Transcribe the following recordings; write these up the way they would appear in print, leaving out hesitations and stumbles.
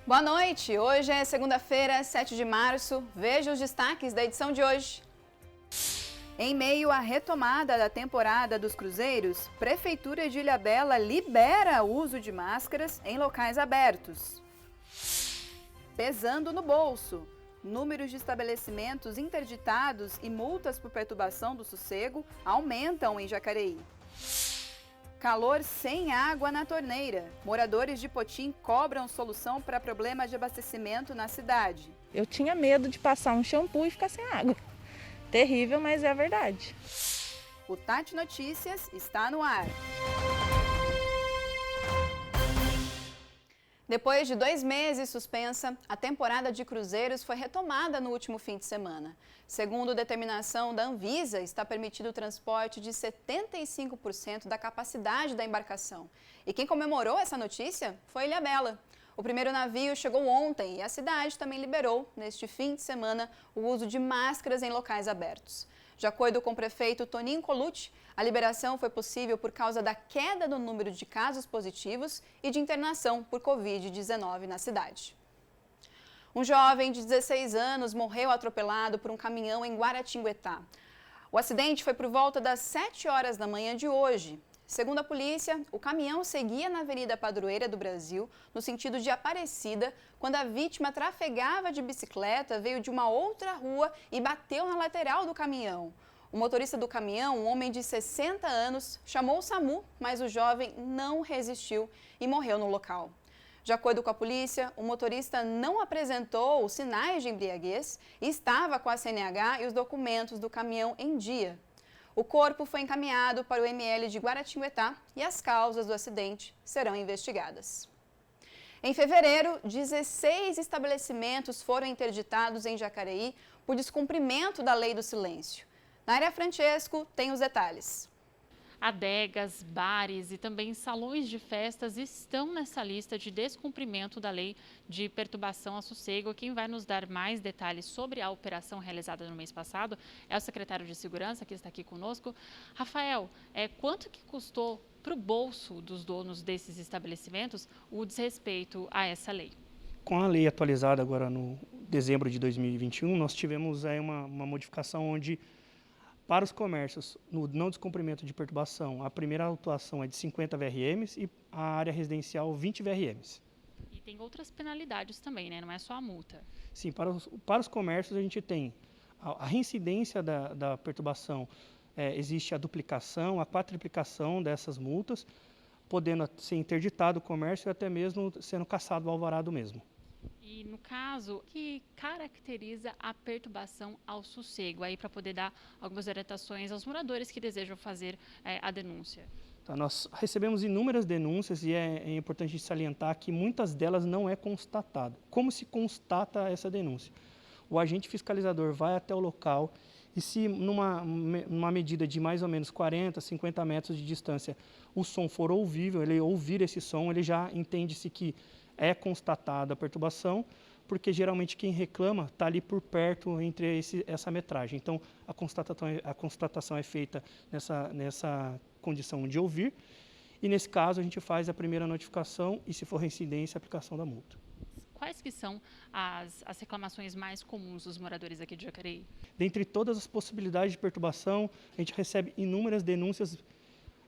Boa noite, hoje é segunda-feira, 7 de março. Veja os destaques da edição de hoje. Em meio à retomada da temporada dos cruzeiros, Prefeitura de Ilhabela libera o uso de máscaras em locais abertos. Pesando no bolso, números de estabelecimentos interditados e multas por perturbação do sossego aumentam em Jacareí. Calor sem água na torneira. Moradores de Potim cobram solução para problemas de abastecimento na cidade. Eu tinha medo de passar um shampoo e ficar sem água. Terrível, mas é a verdade. O Tati Notícias está no ar. Depois de 2 meses suspensa, a temporada de cruzeiros foi retomada no último fim de semana. Segundo determinação da Anvisa, está permitido o transporte de 75% da capacidade da embarcação. E quem comemorou essa notícia foi Ilhabela. O primeiro navio chegou ontem e a cidade também liberou, neste fim de semana, o uso de máscaras em locais abertos. De acordo com o prefeito Toninho Colucci, a liberação foi possível por causa da queda no número de casos positivos e de internação por Covid-19 na cidade. Um jovem de 16 anos morreu atropelado por um caminhão em Guaratinguetá. O acidente foi por volta das 7 horas da manhã de hoje. Segundo a polícia, o caminhão seguia na Avenida Padroeira do Brasil, no sentido de Aparecida, quando a vítima trafegava de bicicleta, veio de uma outra rua e bateu na lateral do caminhão. O motorista do caminhão, um homem de 60 anos, chamou o SAMU, mas o jovem não resistiu e morreu no local. De acordo com a polícia, o motorista não apresentou os sinais de embriaguez e estava com a CNH e os documentos do caminhão em dia. O corpo foi encaminhado para o ML de Guaratinguetá e as causas do acidente serão investigadas. Em fevereiro, 16 estabelecimentos foram interditados em Jacareí por descumprimento da Lei do Silêncio. Nayara Francesco tem os detalhes. Adegas, bares e também salões de festas estão nessa lista de descumprimento da lei de perturbação ao sossego. Quem vai nos dar mais detalhes sobre a operação realizada no mês passado é o secretário de Segurança, que está aqui conosco. Rafael, quanto que custou para o bolso dos donos desses estabelecimentos o desrespeito a essa lei? Com a lei atualizada agora no dezembro de 2021, nós tivemos aí uma modificação onde, para os comércios, no não descumprimento de perturbação, a primeira autuação é de 50 VRMs e a área residencial 20 VRMs. E tem outras penalidades também, né? Não é só a multa. Sim, para os comércios a gente tem a reincidência da perturbação, existe a duplicação, a quadriplicação dessas multas, podendo ser interditado o comércio e até mesmo sendo cassado o alvará mesmo. E no caso, o que caracteriza a perturbação ao sossego? Aí para poder dar algumas orientações aos moradores que desejam fazer a denúncia. Tá, nós recebemos inúmeras denúncias e é importante salientar que muitas delas não é constatado. Como se constata essa denúncia? O agente fiscalizador vai até o local e se numa medida de mais ou menos 40, 50 metros de distância o som for ouvível, ele ouvir esse som, ele já entende-se que é constatada a perturbação, porque geralmente quem reclama está ali por perto entre essa metragem. Então, a constatação é feita nessa condição de ouvir, e nesse caso a gente faz a primeira notificação e, se for reincidência, a aplicação da multa. Quais que são as reclamações mais comuns dos moradores aqui de Jacareí? Dentre todas as possibilidades de perturbação, a gente recebe inúmeras denúncias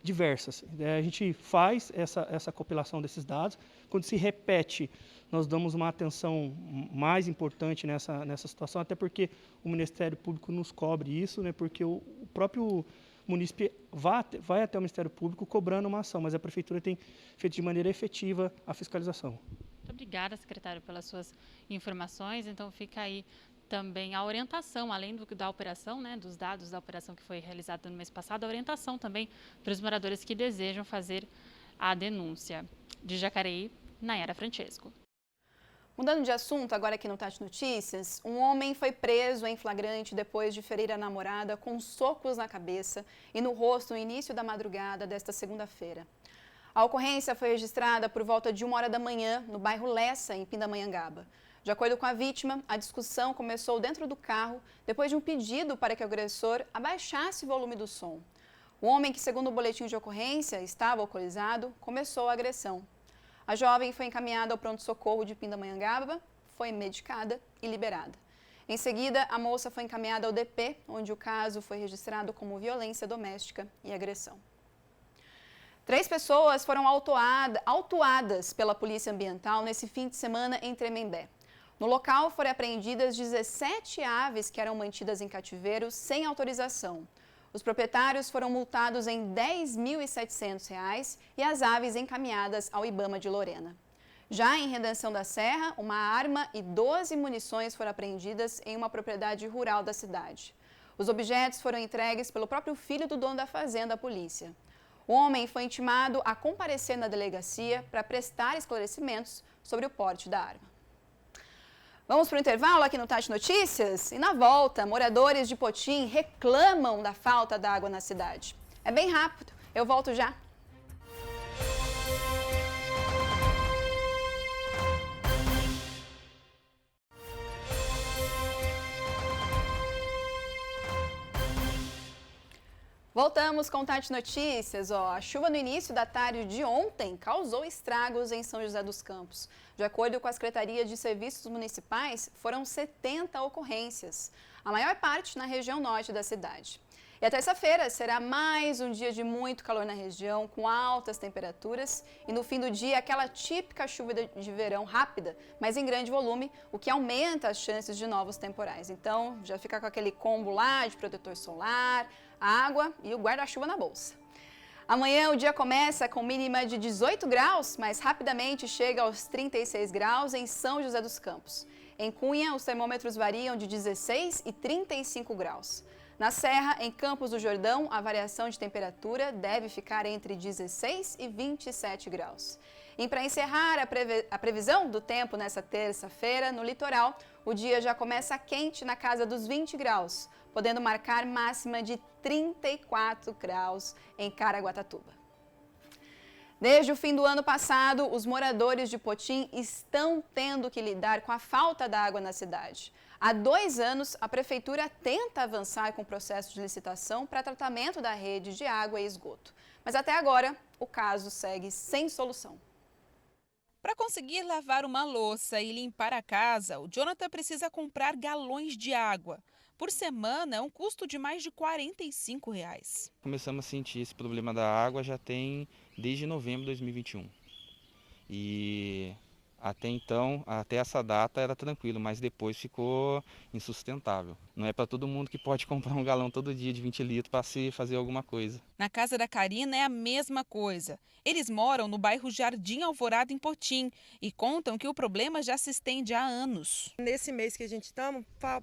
diversas. A gente faz essa compilação desses dados. Quando se repete, nós damos uma atenção mais importante nessa situação, até porque o Ministério Público nos cobre isso, né, porque o próprio munícipe vai até o Ministério Público cobrando uma ação, mas a Prefeitura tem feito de maneira efetiva a fiscalização. Muito obrigada, secretário, pelas suas informações. Então fica aí também a orientação, além da operação, né, dos dados da operação que foi realizada no mês passado, a orientação também para os moradores que desejam fazer a denúncia. De Jacareí, Nayara Francesco. Mudando de assunto, agora aqui no Tati Notícias, um homem foi preso em flagrante depois de ferir a namorada com socos na cabeça e no rosto no início da madrugada desta segunda-feira. A ocorrência foi registrada por volta de 1h da manhã no bairro Lessa, em Pindamonhangaba. De acordo com a vítima, a discussão começou dentro do carro depois de um pedido para que o agressor abaixasse o volume do som. O homem, que segundo o boletim de ocorrência estava alcoolizado, começou a agressão. A jovem foi encaminhada ao pronto-socorro de Pindamonhangaba, foi medicada e liberada. Em seguida, a moça foi encaminhada ao DP, onde o caso foi registrado como violência doméstica e agressão. 3 pessoas foram autuadas pela Polícia Ambiental nesse fim de semana em Tremembé. No local foram apreendidas 17 aves que eram mantidas em cativeiro sem autorização. Os proprietários foram multados em R$ 10.700 e as aves encaminhadas ao IBAMA de Lorena. Já em Redenção da Serra, uma arma e 12 munições foram apreendidas em uma propriedade rural da cidade. Os objetos foram entregues pelo próprio filho do dono da fazenda à polícia. O homem foi intimado a comparecer na delegacia para prestar esclarecimentos sobre o porte da arma. Vamos para o intervalo aqui no Tati Notícias? E na volta, moradores de Potim reclamam da falta d'água na cidade. É bem rápido, eu volto já. Voltamos com o Tati Notícias. A chuva no início da tarde de ontem causou estragos em São José dos Campos. De acordo com a Secretaria de Serviços Municipais, foram 70 ocorrências, a maior parte na região norte da cidade. E a terça-feira será mais um dia de muito calor na região, com altas temperaturas e no fim do dia aquela típica chuva de verão rápida, mas em grande volume, o que aumenta as chances de novos temporais. Então, já fica com aquele combo lá de protetor solar, água e o guarda-chuva na bolsa. Amanhã o dia começa com mínima de 18 graus, mas rapidamente chega aos 36 graus em São José dos Campos. Em Cunha, os termômetros variam de 16 e 35 graus. Na Serra, em Campos do Jordão, a variação de temperatura deve ficar entre 16 e 27 graus. E para encerrar a previsão do tempo nessa terça-feira, no litoral, o dia já começa quente na casa dos 20 graus, podendo marcar máxima de 34 graus em Caraguatatuba. Desde o fim do ano passado, os moradores de Potim estão tendo que lidar com a falta d'água na cidade. Há 2 anos, a Prefeitura tenta avançar com o processo de licitação para tratamento da rede de água e esgoto. Mas até agora, o caso segue sem solução. Para conseguir lavar uma louça e limpar a casa, o Jonathan precisa comprar galões de água. Por semana, é um custo de mais de R$ 45. Começamos a sentir esse problema da água já tem desde novembro de 2021. E até então, até essa data era tranquilo, mas depois ficou insustentável. Não é para todo mundo que pode comprar um galão todo dia de 20 litros para se fazer alguma coisa. Na casa da Karina é a mesma coisa. Eles moram no bairro Jardim Alvorada, em Potim, e contam que o problema já se estende há anos. Nesse mês que a gente está,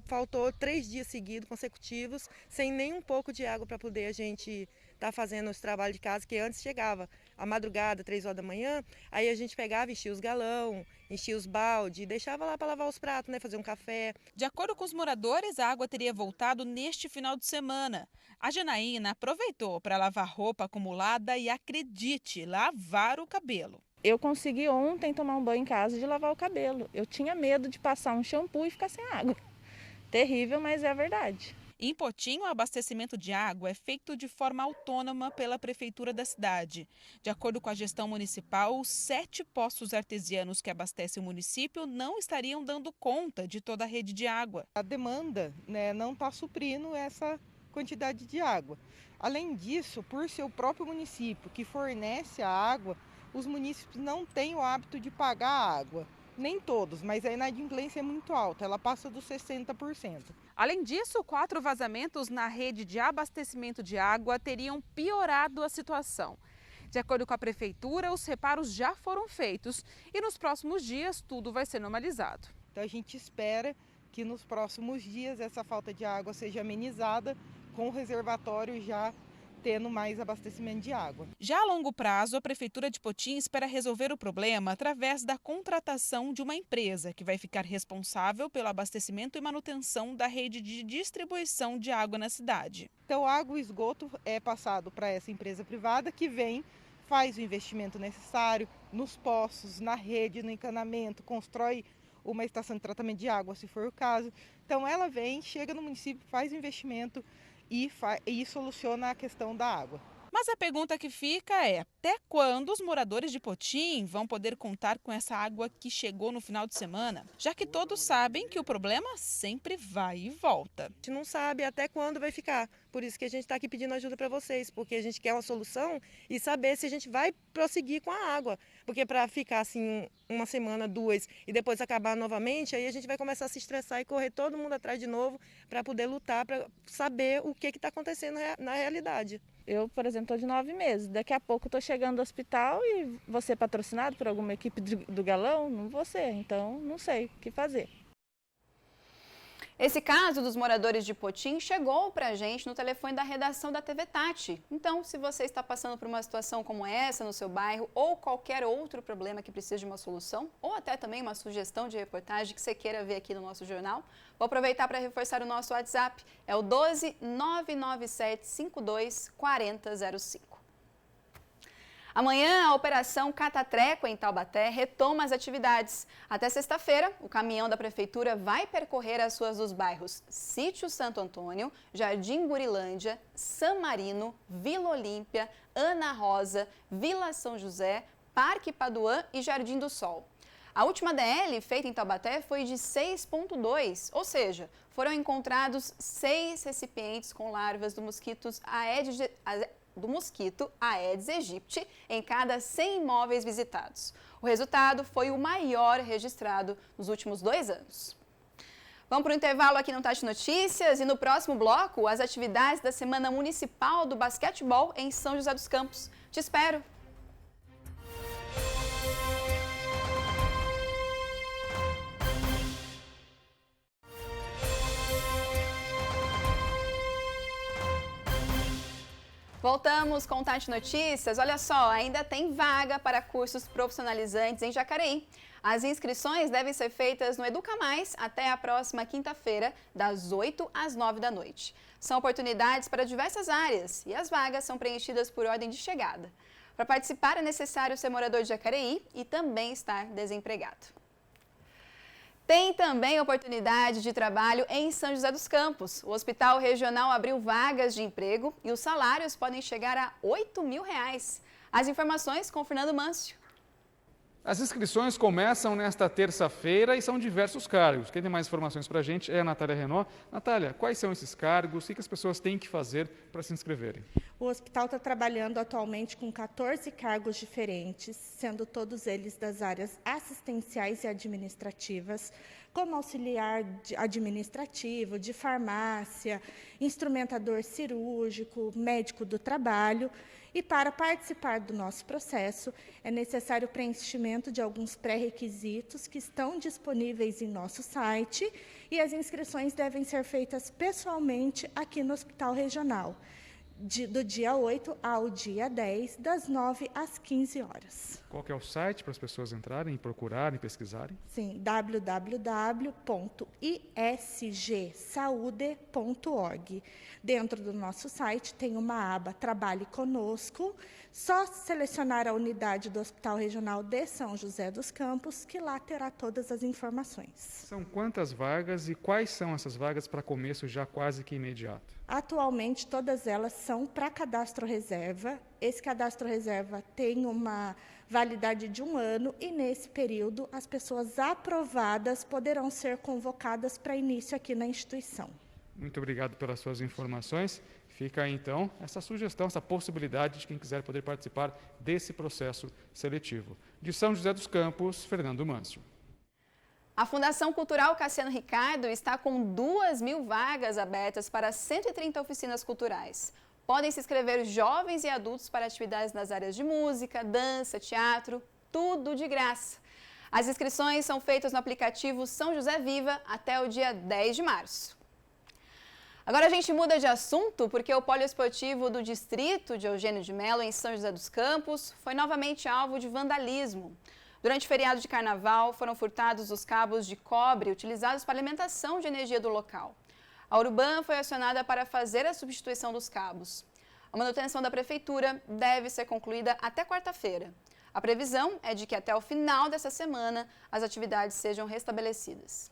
faltou 3 dias seguidos, consecutivos, sem nem um pouco de água para poder a gente estar fazendo esse trabalho de casa, que antes chegava à madrugada, 3 horas da manhã, aí a gente pegava, enchia os galão, enchia os balde, deixava lá para lavar os pratos, né, fazer um café. De acordo com os moradores, a água teria voltado neste final de semana. A Janaína aproveitou para lavar roupa acumulada e, acredite, lavar o cabelo. Eu consegui ontem tomar um banho em casa de lavar o cabelo. Eu tinha medo de passar um shampoo e ficar sem água. Terrível, mas é a verdade. Em Potim, o abastecimento de água é feito de forma autônoma pela Prefeitura da cidade. De acordo com a gestão municipal, os 7 poços artesianos que abastecem o município não estariam dando conta de toda a rede de água. A demanda, né, não está suprindo essa quantidade de água. Além disso, por ser o próprio município que fornece a água, os municípios não têm o hábito de pagar a água. Nem todos, mas a inadimplência é muito alta, ela passa dos 60%. Além disso, 4 vazamentos na rede de abastecimento de água teriam piorado a situação. De acordo com a Prefeitura, os reparos já foram feitos e nos próximos dias tudo vai ser normalizado. Então a gente espera que nos próximos dias essa falta de água seja amenizada com o reservatório já tendo mais abastecimento de água. Já a longo prazo, a Prefeitura de Potim espera resolver o problema através da contratação de uma empresa que vai ficar responsável pelo abastecimento e manutenção da rede de distribuição de água na cidade. Então, água e esgoto é passado para essa empresa privada que vem, faz o investimento necessário nos poços, na rede, no encanamento, constrói uma estação de tratamento de água, se for o caso. Então, ela vem, chega no município, faz o investimento e soluciona a questão da água. Mas a pergunta que fica é: Até quando os moradores de Potim vão poder contar com essa água que chegou no final de semana? Já que todos sabem que o problema sempre vai e volta. A gente não sabe até quando vai ficar. Por isso que a gente está aqui pedindo ajuda para vocês, porque a gente quer uma solução e saber se a gente vai prosseguir com a água. Porque para ficar assim uma semana, 2 e depois acabar novamente, aí a gente vai começar a se estressar e correr todo mundo atrás de novo para poder lutar, para saber o que está acontecendo na realidade. Eu, por exemplo, estou de 9 meses. Daqui a pouco estou chegando ao hospital e vou ser patrocinado por alguma equipe do Galão? Não vou ser, então não sei o que fazer. Esse caso dos moradores de Potim chegou para a gente no telefone da redação da TV Tati. Então, se você está passando por uma situação como essa no seu bairro ou qualquer outro problema que precise de uma solução, ou até também uma sugestão de reportagem que você queira ver aqui no nosso jornal, vou aproveitar para reforçar o nosso WhatsApp. É o 12 997 52 4005. Amanhã, a Operação Catatreco, em Taubaté, retoma as atividades. Até sexta-feira, o caminhão da Prefeitura vai percorrer as ruas dos bairros Sítio Santo Antônio, Jardim Gurilândia, San Marino, Vila Olímpia, Ana Rosa, Vila São José, Parque Paduan e Jardim do Sol. A última DL feita em Taubaté foi de 6,2, ou seja, foram encontrados 6 recipientes com larvas do mosquito Aedes aegypti em cada 100 imóveis visitados. O resultado foi o maior registrado nos últimos 2 anos. Vamos para o intervalo aqui no Tati Notícias e no próximo bloco, as atividades da Semana Municipal do Basquetebol em São José dos Campos. Te espero! Voltamos com o Tati Notícias. Olha só, ainda tem vaga para cursos profissionalizantes em Jacareí. As inscrições devem ser feitas no Educa Mais até a próxima quinta-feira, das 8 às 9 da noite. São oportunidades para diversas áreas e as vagas são preenchidas por ordem de chegada. Para participar é necessário ser morador de Jacareí e também estar desempregado. Tem também oportunidade de trabalho em São José dos Campos. O Hospital Regional abriu vagas de emprego e os salários podem chegar a R$ 8.000. As informações com Fernando Mâncio. As inscrições começam nesta terça-feira e são diversos cargos. Quem tem mais informações para a gente é a Natália Renault. Natália, quais são esses cargos? O que as pessoas têm que fazer para se inscreverem? O hospital está trabalhando atualmente com 14 cargos diferentes, sendo todos eles das áreas assistenciais e administrativas, como auxiliar administrativo, de farmácia, instrumentador cirúrgico, médico do trabalho. E para participar do nosso processo, é necessário o preenchimento de alguns pré-requisitos que estão disponíveis em nosso site e as inscrições devem ser feitas pessoalmente aqui no Hospital Regional, do dia 8 ao dia 10, das 9 às 15 horas. Qual que é o site para as pessoas entrarem, procurarem, pesquisarem? Sim, www.isgsaude.org. Dentro do nosso site tem uma aba Trabalhe Conosco. Só selecionar a unidade do Hospital Regional de São José dos Campos, que lá terá todas as informações. São quantas vagas e quais são essas vagas para começo já quase que imediato? Atualmente, todas elas são para cadastro reserva. Esse cadastro reserva tem uma validade de 1 ano e, nesse período, as pessoas aprovadas poderão ser convocadas para início aqui na instituição. Muito obrigado pelas suas informações. Fica aí, então, essa sugestão, essa possibilidade de quem quiser poder participar desse processo seletivo. De São José dos Campos, Fernando Mâncio. A Fundação Cultural Cassiano Ricardo está com 2.000 vagas abertas para 130 oficinas culturais. Podem se inscrever jovens e adultos para atividades nas áreas de música, dança, teatro, tudo de graça. As inscrições são feitas no aplicativo São José Viva até o dia 10 de março. Agora a gente muda de assunto porque o poliesportivo do distrito de Eugênio de Melo, em São José dos Campos, foi novamente alvo de vandalismo. Durante o feriado de carnaval, foram furtados os cabos de cobre utilizados para a alimentação de energia do local. A Urban foi acionada para fazer a substituição dos cabos. A manutenção da prefeitura deve ser concluída até quarta-feira. A previsão é de que até o final dessa semana as atividades sejam restabelecidas.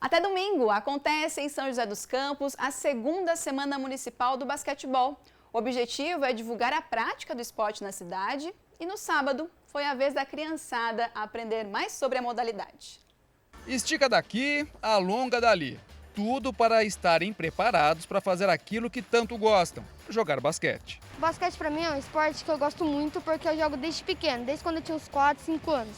Até domingo, acontece em São José dos Campos a segunda Semana Municipal do Basquetebol. O objetivo é divulgar a prática do esporte na cidade e no sábado foi a vez da criançada a aprender mais sobre a modalidade. Estica daqui, alonga dali. Tudo para estarem preparados para fazer aquilo que tanto gostam, jogar basquete. Basquete para mim é um esporte que eu gosto muito porque eu jogo desde pequeno, desde quando eu tinha uns 4, 5 anos.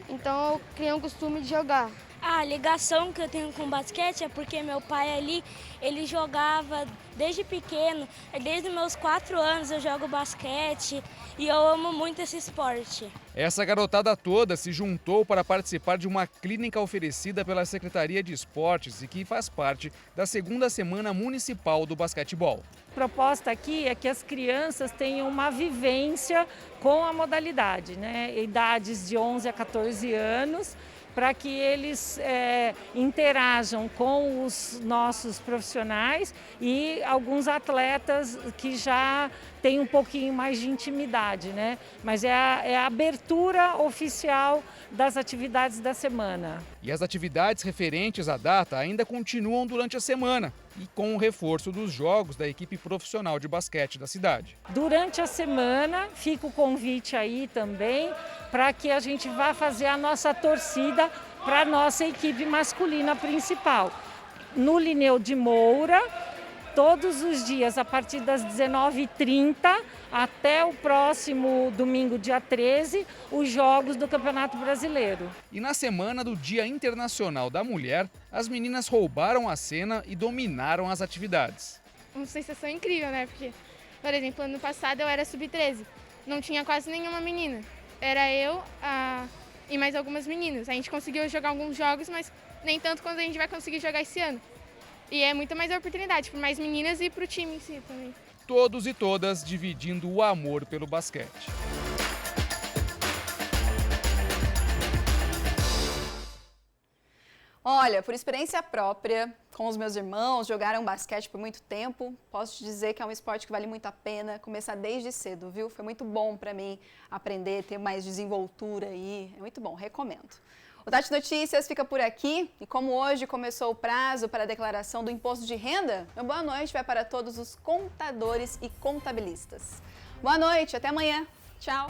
Então eu criei um costume de jogar. A ligação que eu tenho com o basquete é porque meu pai ali, ele jogava desde pequeno, desde meus 4 anos eu jogo basquete e eu amo muito esse esporte. Essa garotada toda se juntou para participar de uma clínica oferecida pela Secretaria de Esportes e que faz parte da 2ª Semana Municipal do Basquetebol. A proposta aqui é que as crianças tenham uma vivência com a modalidade, né? Idades de 11 a 14 anos, para que eles interajam com os nossos profissionais e alguns atletas que já têm um pouquinho mais de intimidade, né? Mas é a abertura oficial das atividades da semana. E as atividades referentes à data ainda continuam durante a semana e com o reforço dos jogos da equipe profissional de basquete da cidade. Durante a semana fica o convite aí também para que a gente vá fazer a nossa torcida para a nossa equipe masculina principal. No Linneu de Moura, todos os dias, a partir das 19h30 até o próximo domingo, dia 13, os jogos do Campeonato Brasileiro. E na semana do Dia Internacional da Mulher, as meninas roubaram a cena e dominaram as atividades. Uma sensação incrível, né? Porque, por exemplo, ano passado eu era sub-13, não tinha quase nenhuma menina. Era eu e mais algumas meninas. A gente conseguiu jogar alguns jogos, mas nem tanto quanto a gente vai conseguir jogar esse ano. E é muito mais oportunidade para mais meninas e para o time em si também. Todos e todas dividindo o amor pelo basquete. Olha, por experiência própria, com os meus irmãos, jogaram basquete por muito tempo. Posso te dizer que é um esporte que vale muito a pena começar desde cedo, viu? Foi muito bom para mim aprender, ter mais desenvoltura aí. É muito bom, recomendo. O Tati Notícias fica por aqui e como hoje começou o prazo para a declaração do imposto de renda, meu boa noite vai para todos os contadores e contabilistas. Boa noite, até amanhã. Tchau.